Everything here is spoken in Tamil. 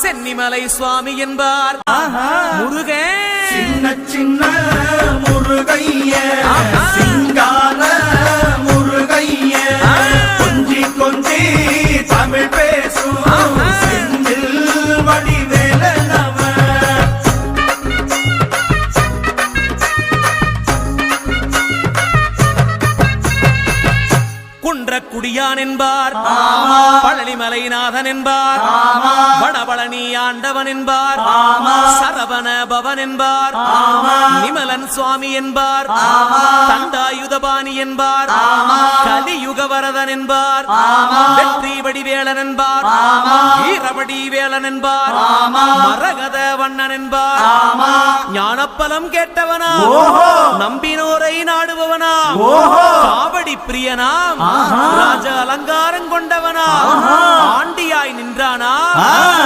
சென்னிமலை சுவாமி என்பார். முருகன் சின்ன சின்ன முருகைய சிங்கார முருகைய கொஞ்சி கொஞ்சி தமிழ் பேசும் செந்தில் வடிவேலனவ. குன்றக்குடியான் என்பார். பழனிமலைநாதன் என்பார். வடபழனி ஆண்டவன் என்பார். சரவண பவன் என்பார். நிமலன் சுவாமி என்பார். தண்டாயுதபாணி என்பார். கலியுகவரதன் என்பார். வெற்றி வடிவேலன் என்பார். வீரவடி வேலன் என்பார். மரகத வண்ணன் என்பார். ஞானப்பலம் கேட்டவனா, நம்பினோரை நாடுபவனா, காவடி பிரியனாம், ராஜ அலங்காரம் கொண்டவனா, ஆண்டியாய் நின்றானா.